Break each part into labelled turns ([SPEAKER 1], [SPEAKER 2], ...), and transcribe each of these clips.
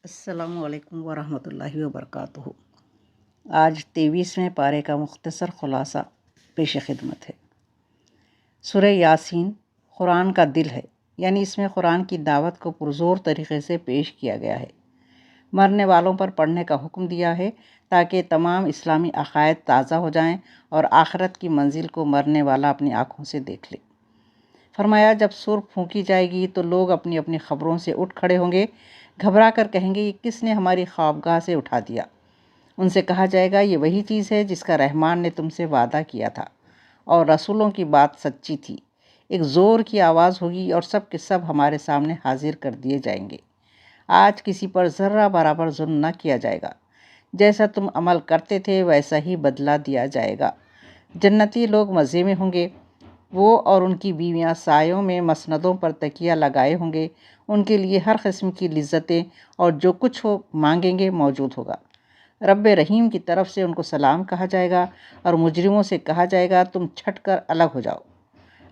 [SPEAKER 1] السلام علیکم ورحمۃ اللہ وبرکاتہ۔ آج 23ویں پارے کا مختصر خلاصہ پیش خدمت ہے۔ سورہ یاسین قرآن کا دل ہے، یعنی اس میں قرآن کی دعوت کو پرزور طریقے سے پیش کیا گیا ہے۔ مرنے والوں پر پڑھنے کا حکم دیا ہے تاکہ تمام اسلامی عقائد تازہ ہو جائیں اور آخرت کی منزل کو مرنے والا اپنی آنکھوں سے دیکھ لے۔ فرمایا جب سور پھونکی جائے گی تو لوگ اپنی اپنی خبروں سے اٹھ کھڑے ہوں گے، گھبرا کر کہیں گے یہ کس نے ہماری خوابگاہ سے اٹھا دیا۔ ان سے کہا جائے گا یہ وہی چیز ہے جس کا رحمان نے تم سے وعدہ کیا تھا اور رسولوں کی بات سچی تھی۔ ایک زور کی آواز ہوگی اور سب کے سب ہمارے سامنے حاضر کر دیے جائیں گے۔ آج کسی پر ذرہ برابر ظلم نہ کیا جائے گا، جیسا تم عمل کرتے تھے ویسا ہی بدلہ دیا جائے گا۔ جنتی لوگ مزے میں ہوں گے، وہ اور ان کی بیویاں سایوں میں مسندوں پر تکیہ لگائے ہوں گے۔ ان کے لیے ہر قسم کی لذتیں اور جو کچھ وہ مانگیں گے موجود ہوگا۔ رب رحیم کی طرف سے ان کو سلام کہا جائے گا اور مجرموں سے کہا جائے گا تم چھٹ کر الگ ہو جاؤ۔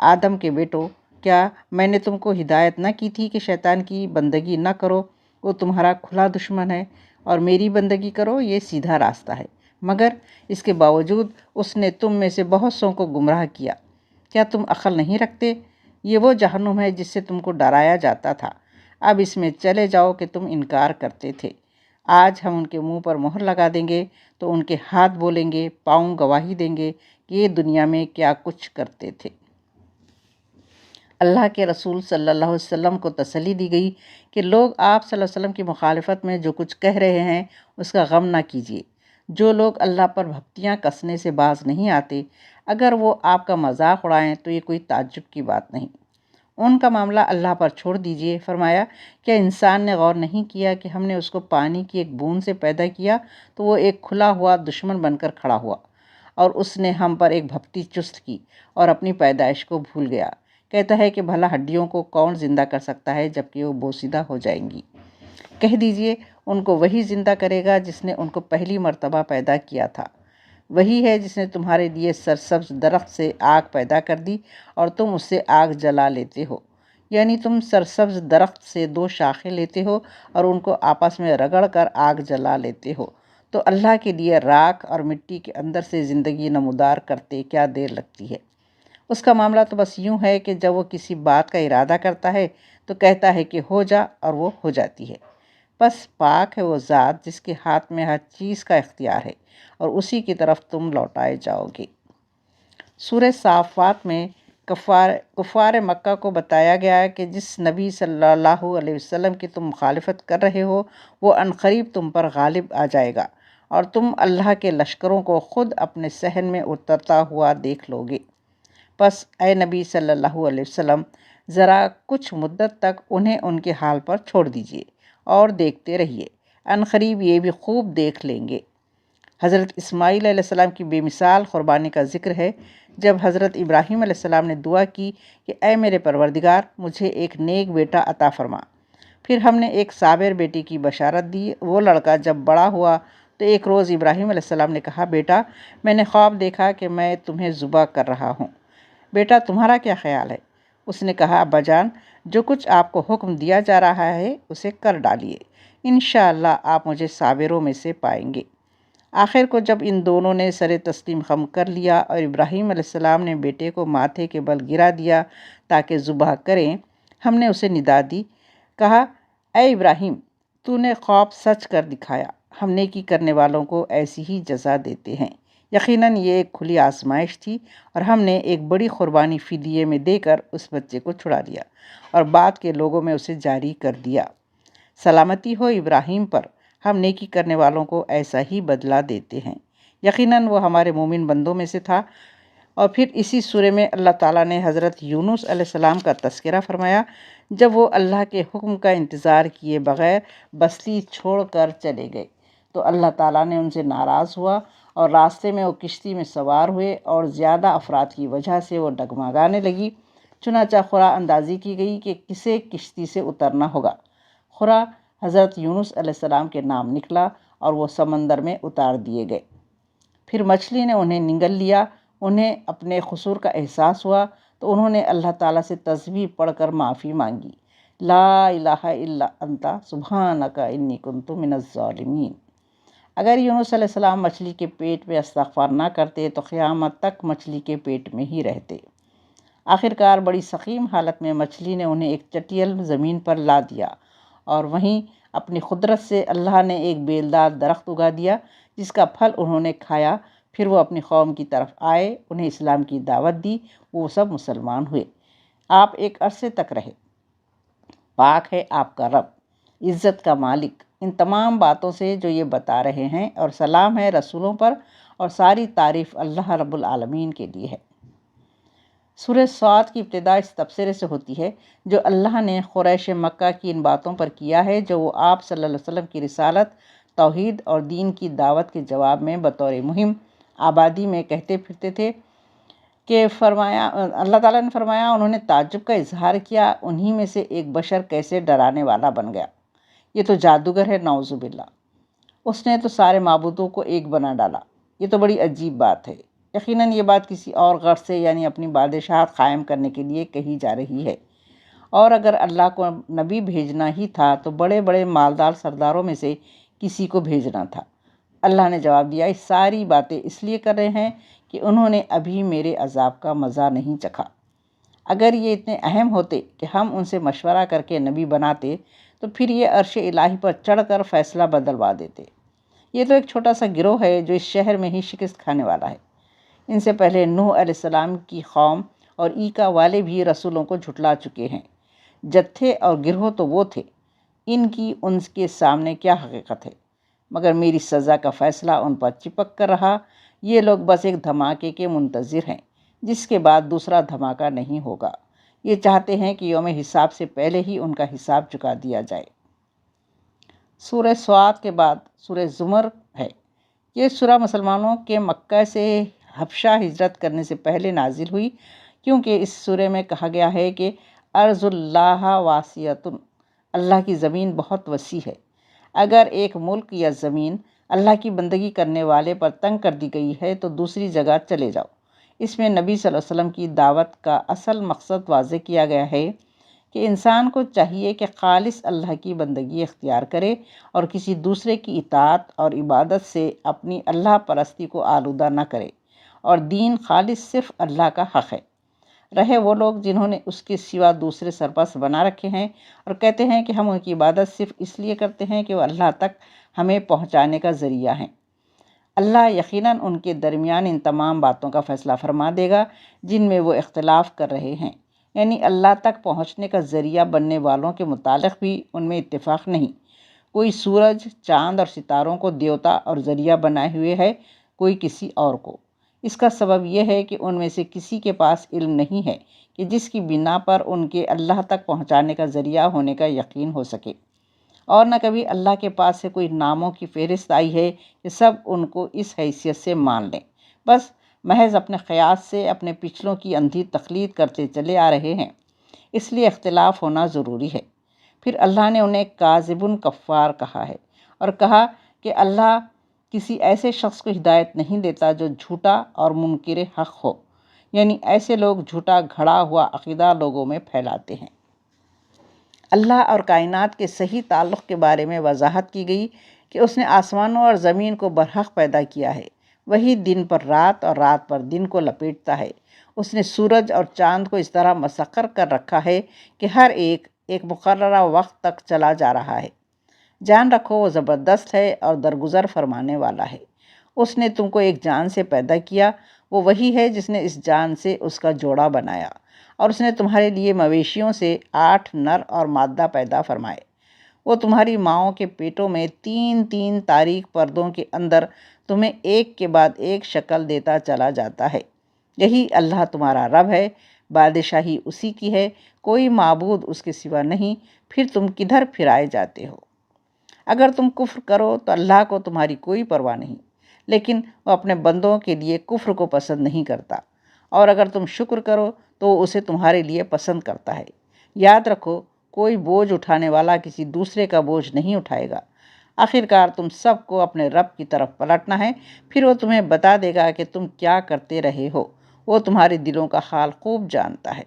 [SPEAKER 1] آدم کے بیٹو، کیا میں نے تم کو ہدایت نہ کی تھی کہ شیطان کی بندگی نہ کرو، وہ تمہارا کھلا دشمن ہے، اور میری بندگی کرو، یہ سیدھا راستہ ہے۔ مگر اس کے باوجود اس نے تم میں سے بہت سوں کو گمراہ کیا۔ کیا تم عقل نہیں رکھتے؟ یہ وہ جہنم ہے جس سے تم کو ڈرایا جاتا تھا۔ اب اس میں چلے جاؤ کہ تم انکار کرتے تھے۔ آج ہم ان کے منہ پر مہر لگا دیں گے تو ان کے ہاتھ بولیں گے، پاؤں گواہی دیں گے کہ یہ دنیا میں کیا کچھ کرتے تھے۔ اللہ کے رسول صلی اللہ علیہ وسلم کو تسلی دی گئی کہ لوگ آپ صلی اللہ علیہ وسلم کی مخالفت میں جو کچھ کہہ رہے ہیں اس کا غم نہ کیجیے۔ جو لوگ اللہ پر بھکتیاں کسنے سے باز نہیں آتے، اگر وہ آپ کا مذاق اڑائیں تو یہ کوئی تعجب کی بات نہیں۔ ان کا معاملہ اللہ پر چھوڑ دیجیے۔ فرمایا کیا انسان نے غور نہیں کیا کہ ہم نے اس کو پانی کی ایک بوند سے پیدا کیا تو وہ ایک کھلا ہوا دشمن بن کر کھڑا ہوا، اور اس نے ہم پر ایک بھپتی چست کی اور اپنی پیدائش کو بھول گیا۔ کہتا ہے کہ بھلا ہڈیوں کو کون زندہ کر سکتا ہے جبکہ وہ بوسیدہ ہو جائیں گی۔ کہہ دیجئے ان کو وہی زندہ کرے گا جس نے ان کو پہلی مرتبہ پیدا کیا تھا۔ وہی ہے جس نے تمہارے لیے سرسبز درخت سے آگ پیدا کر دی اور تم اس سے آگ جلا لیتے ہو، یعنی تم سرسبز درخت سے 2 شاخیں لیتے ہو اور ان کو آپس میں رگڑ کر آگ جلا لیتے ہو، تو اللہ کے لیے راکھ اور مٹی کے اندر سے زندگی نمودار کرتے کیا دیر لگتی ہے۔ اس کا معاملہ تو بس یوں ہے کہ جب وہ کسی بات کا ارادہ کرتا ہے تو کہتا ہے کہ ہو جا، اور وہ ہو جاتی ہے۔ بس پاک ہے وہ ذات جس کے ہاتھ میں ہر چیز کا اختیار ہے اور اسی کی طرف تم لوٹائے جاؤ گے۔ سورہ صافات میں کفار مکہ کو بتایا گیا ہے کہ جس نبی صلی اللہ علیہ وسلم کی تم مخالفت کر رہے ہو وہ عنقریب تم پر غالب آ جائے گا اور تم اللہ کے لشکروں کو خود اپنے صحن میں اترتا ہوا دیکھ لو گے۔ پس اے نبی صلی اللہ علیہ وسلم، ذرا کچھ مدت تک انہیں ان کے حال پر چھوڑ دیجیے اور دیکھتے رہیے، عنقریب یہ بھی خوب دیکھ لیں گے۔ حضرت اسماعیل علیہ السلام کی بے مثال قربانی کا ذکر ہے۔ جب حضرت ابراہیم علیہ السلام نے دعا کی کہ اے میرے پروردگار مجھے ایک نیک بیٹا عطا فرما، پھر ہم نے ایک صابر بیٹے کی بشارت دی۔ وہ لڑکا جب بڑا ہوا تو ایک روز ابراہیم علیہ السلام نے کہا بیٹا میں نے خواب دیکھا کہ میں تمہیں ذبح کر رہا ہوں، بیٹا تمہارا کیا خیال ہے؟ اس نے کہا ابا جان جو کچھ آپ کو حکم دیا جا رہا ہے اسے کر ڈالیے، انشاءاللہ آپ مجھے صابروں میں سے پائیں گے۔ آخر کو جب ان دونوں نے سر تسلیم خم کر لیا اور ابراہیم علیہ السلام نے بیٹے کو ماتھے کے بل گرا دیا تاکہ ذبح کریں، ہم نے اسے ندا دی، کہا اے ابراہیم تو نے خواب سچ کر دکھایا، ہم نیکی کرنے والوں کو ایسی ہی جزا دیتے ہیں۔ یقیناً یہ ایک کھلی آزمائش تھی اور ہم نے ایک بڑی قربانی فدیے میں دے کر اس بچے کو چھڑا لیا اور بعد کے لوگوں میں اسے جاری کر دیا۔ سلامتی ہو ابراہیم پر، ہم نیکی کرنے والوں کو ایسا ہی بدلہ دیتے ہیں، یقیناً وہ ہمارے مومن بندوں میں سے تھا۔ اور پھر اسی سورہ میں اللہ تعالیٰ نے حضرت یونس علیہ السلام کا تذکرہ فرمایا جب وہ اللہ کے حکم کا انتظار کیے بغیر بستی چھوڑ کر چلے گئے تو اللہ تعالیٰ نے ان سے ناراض ہوا اور راستے میں وہ کشتی میں سوار ہوئے اور زیادہ افراد کی وجہ سے وہ ڈگمگانے لگی۔ چنانچہ خورا اندازی کی گئی کہ کسے کشتی سے اترنا ہوگا۔ خورا حضرت یونس علیہ السلام کے نام نکلا اور وہ سمندر میں اتار دیے گئے۔ پھر مچھلی نے انہیں نگل لیا۔ انہیں اپنے قصور کا احساس ہوا تو انہوں نے اللہ تعالیٰ سے تسبیح پڑھ کر معافی مانگی، لا الہ الا انت سبحانک انی کنت من الظالمین۔ اگر یونس علیہ السلام مچھلی کے پیٹ میں استغفار نہ کرتے تو قیامت تک مچھلی کے پیٹ میں ہی رہتے۔ آخرکار بڑی سقیم حالت میں مچھلی نے انہیں ایک چٹیل زمین پر لا دیا، اور وہیں اپنی قدرت سے اللہ نے ایک بیلدار درخت اگا دیا جس کا پھل انہوں نے کھایا۔ پھر وہ اپنی قوم کی طرف آئے، انہیں اسلام کی دعوت دی، وہ سب مسلمان ہوئے۔ آپ ایک عرصے تک رہے۔ پاک ہے آپ کا رب، عزت کا مالک، ان تمام باتوں سے جو یہ بتا رہے ہیں، اور سلام ہے رسولوں پر، اور ساری تعریف اللہ رب العالمین کے لیے ہے۔ سورہ صاد کی ابتدا اس تبصرے سے ہوتی ہے جو اللہ نے قریش مکہ کی ان باتوں پر کیا ہے جو وہ آپ صلی اللہ علیہ وسلم کی رسالت، توحید اور دین کی دعوت کے جواب میں بطور مہم آبادی میں کہتے پھرتے تھے کہ اللہ تعالیٰ نے فرمایا، انہوں نے تعجب کا اظہار کیا، انہی میں سے ایک بشر کیسے ڈرانے والا بن گیا، یہ تو جادوگر ہے، نعوذ باللہ، اس نے تو سارے معبودوں کو ایک بنا ڈالا، یہ تو بڑی عجیب بات ہے۔ یقیناً یہ بات کسی اور غرض سے یعنی اپنی بادشاہت قائم کرنے کے لیے کہی جا رہی ہے، اور اگر اللہ کو نبی بھیجنا ہی تھا تو بڑے بڑے مالدار سرداروں میں سے کسی کو بھیجنا تھا۔ اللہ نے جواب دیا، یہ ساری باتیں اس لیے کر رہے ہیں کہ انہوں نے ابھی میرے عذاب کا مزہ نہیں چکھا۔ اگر یہ اتنے اہم ہوتے کہ ہم ان سے مشورہ کر کے نبی بناتے تو پھر یہ عرش الہی پر چڑھ کر فیصلہ بدلوا دیتے۔ یہ تو ایک چھوٹا سا گروہ ہے جو اس شہر میں ہی شکست کھانے والا ہے۔ ان سے پہلے نوح علیہ السلام کی قوم اور ایکا والے بھی رسولوں کو جھٹلا چکے ہیں۔ جتھے اور گروہ تو وہ تھے، ان کی ان کے سامنے کیا حقیقت ہے، مگر میری سزا کا فیصلہ ان پر چپک کر رہا۔ یہ لوگ بس ایک دھماکے کے منتظر ہیں جس کے بعد دوسرا دھماکہ نہیں ہوگا۔ یہ چاہتے ہیں کہ یوم حساب سے پہلے ہی ان کا حساب چکا دیا جائے۔ سورہ صاد کے بعد سورہ زمر ہے۔ یہ سورہ مسلمانوں کے مکہ سے حبشہ ہجرت کرنے سے پہلے نازل ہوئی، کیونکہ اس سورہ میں کہا گیا ہے کہ ارض اللہ واسعۃ، اللہ کی زمین بہت وسیع ہے۔ اگر ایک ملک یا زمین اللہ کی بندگی کرنے والے پر تنگ کر دی گئی ہے تو دوسری جگہ چلے جاؤ۔ اس میں نبی صلی اللہ علیہ وسلم کی دعوت کا اصل مقصد واضح کیا گیا ہے کہ انسان کو چاہیے کہ خالص اللہ کی بندگی اختیار کرے اور کسی دوسرے کی اطاعت اور عبادت سے اپنی اللہ پرستی کو آلودہ نہ کرے، اور دین خالص صرف اللہ کا حق ہے۔ رہے وہ لوگ جنہوں نے اس کے سوا دوسرے سرپرست بنا رکھے ہیں اور کہتے ہیں کہ ہم ان کی عبادت صرف اس لیے کرتے ہیں کہ وہ اللہ تک ہمیں پہنچانے کا ذریعہ ہیں، اللہ یقیناً ان کے درمیان ان تمام باتوں کا فیصلہ فرما دے گا جن میں وہ اختلاف کر رہے ہیں، یعنی اللہ تک پہنچنے کا ذریعہ بننے والوں کے متعلق بھی ان میں اتفاق نہیں۔ کوئی سورج، چاند اور ستاروں کو دیوتا اور ذریعہ بنائے ہوئے ہے، کوئی کسی اور کو۔ اس کا سبب یہ ہے کہ ان میں سے کسی کے پاس علم نہیں ہے کہ جس کی بنا پر ان کے اللہ تک پہنچانے کا ذریعہ ہونے کا یقین ہو سکے، اور نہ کبھی اللہ کے پاس سے کوئی ناموں کی فہرست آئی ہے کہ سب ان کو اس حیثیت سے مان لیں، بس محض اپنے قیاس سے اپنے پچھلوں کی اندھی تقلید کرتے چلے آ رہے ہیں۔ اس لیے اختلاف ہونا ضروری ہے۔ پھر اللہ نے انہیں کاذب کفار کہا ہے، اور کہا کہ اللہ کسی ایسے شخص کو ہدایت نہیں دیتا جو جھوٹا اور منکر حق ہو، یعنی ایسے لوگ جھوٹا گھڑا ہوا عقیدہ لوگوں میں پھیلاتے ہیں۔ اللہ اور کائنات کے صحیح تعلق کے بارے میں وضاحت کی گئی کہ اس نے آسمانوں اور زمین کو برحق پیدا کیا ہے، وہی دن پر رات اور رات پر دن کو لپیٹتا ہے۔ اس نے سورج اور چاند کو اس طرح مسخر کر رکھا ہے کہ ہر ایک ایک مقررہ وقت تک چلا جا رہا ہے۔ جان رکھو وہ زبردست ہے اور درگزر فرمانے والا ہے۔ اس نے تم کو ایک جان سے پیدا کیا، وہ وہی ہے جس نے اس جان سے اس کا جوڑا بنایا، اور اس نے تمہارے لیے مویشیوں سے 8 نر اور مادہ پیدا فرمائے۔ وہ تمہاری ماؤں کے پیٹوں میں 3 تاریک پردوں کے اندر تمہیں ایک کے بعد ایک شکل دیتا چلا جاتا ہے۔ یہی اللہ تمہارا رب ہے، بادشاہی اسی کی ہے، کوئی معبود اس کے سوا نہیں، پھر تم کدھر پھرائے جاتے ہو؟ اگر تم کفر کرو تو اللہ کو تمہاری کوئی پرواہ نہیں، لیکن وہ اپنے بندوں کے لیے کفر کو پسند نہیں کرتا، اور اگر تم شکر کرو تو وہ اسے تمہارے لیے پسند کرتا ہے۔ یاد رکھو، کوئی بوجھ اٹھانے والا کسی دوسرے کا بوجھ نہیں اٹھائے گا۔ آخرکار تم سب کو اپنے رب کی طرف پلٹنا ہے، پھر وہ تمہیں بتا دے گا کہ تم کیا کرتے رہے ہو، وہ تمہارے دلوں کا حال خوب جانتا ہے۔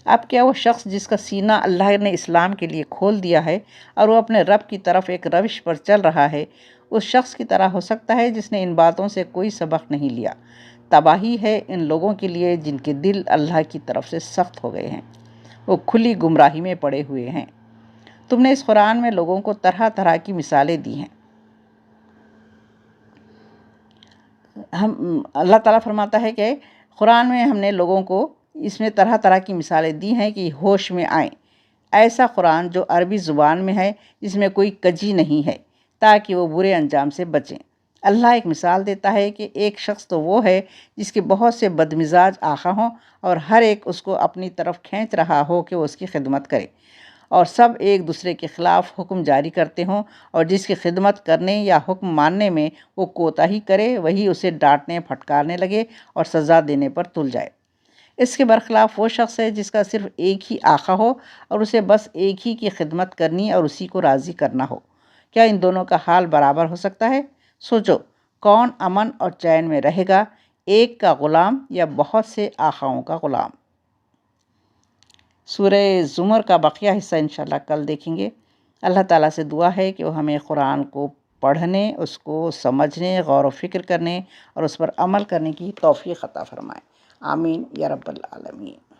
[SPEAKER 1] اب کیا وہ شخص جس کا سینہ اللہ نے اسلام کے لیے کھول دیا ہے اور وہ اپنے رب کی طرف ایک روش پر چل رہا ہے، اس شخص کی طرح ہو سکتا ہے جس نے ان باتوں سے کوئی سبق نہیں لیا؟ تباہی ہے ان لوگوں کے لیے جن کے دل اللہ کی طرف سے سخت ہو گئے ہیں، وہ کھلی گمراہی میں پڑے ہوئے ہیں۔ تم نے اس قرآن میں لوگوں کو طرح طرح کی مثالیں دی ہیں۔ اللہ تعالیٰ فرماتا ہے کہ قرآن میں ہم نے لوگوں کو اس میں طرح طرح کی مثالیں دی ہیں کہ ہوش میں آئیں۔ ایسا قرآن جو عربی زبان میں ہے، جس میں کوئی کجی نہیں ہے، تاکہ وہ برے انجام سے بچیں۔ اللہ ایک مثال دیتا ہے کہ ایک شخص تو وہ ہے جس کے بہت سے بدمزاج آقا ہوں اور ہر ایک اس کو اپنی طرف کھینچ رہا ہو کہ وہ اس کی خدمت کرے، اور سب ایک دوسرے کے خلاف حکم جاری کرتے ہوں، اور جس کی خدمت کرنے یا حکم ماننے میں وہ کوتاہی کرے وہی اسے ڈانٹنے پھٹکارنے لگے اور سزا دینے پر تل جائے۔ اس کے برخلاف وہ شخص ہے جس کا صرف ایک ہی آقا ہو اور اسے بس ایک ہی کی خدمت کرنی اور اسی کو راضی کرنا ہو۔ کیا ان دونوں کا حال برابر ہو سکتا ہے؟ سوچو، کون امن اور چین میں رہے گا، ایک کا غلام یا بہت سے آقاؤں کا غلام؟ سورہ زمر کا بقیہ حصہ انشاءاللہ کل دیکھیں گے۔ اللہ تعالیٰ سے دعا ہے کہ وہ ہمیں قرآن کو پڑھنے، اس کو سمجھنے، غور و فکر کرنے اور اس پر عمل کرنے کی توفیق عطا فرمائے۔ آمین یا رب العالمین۔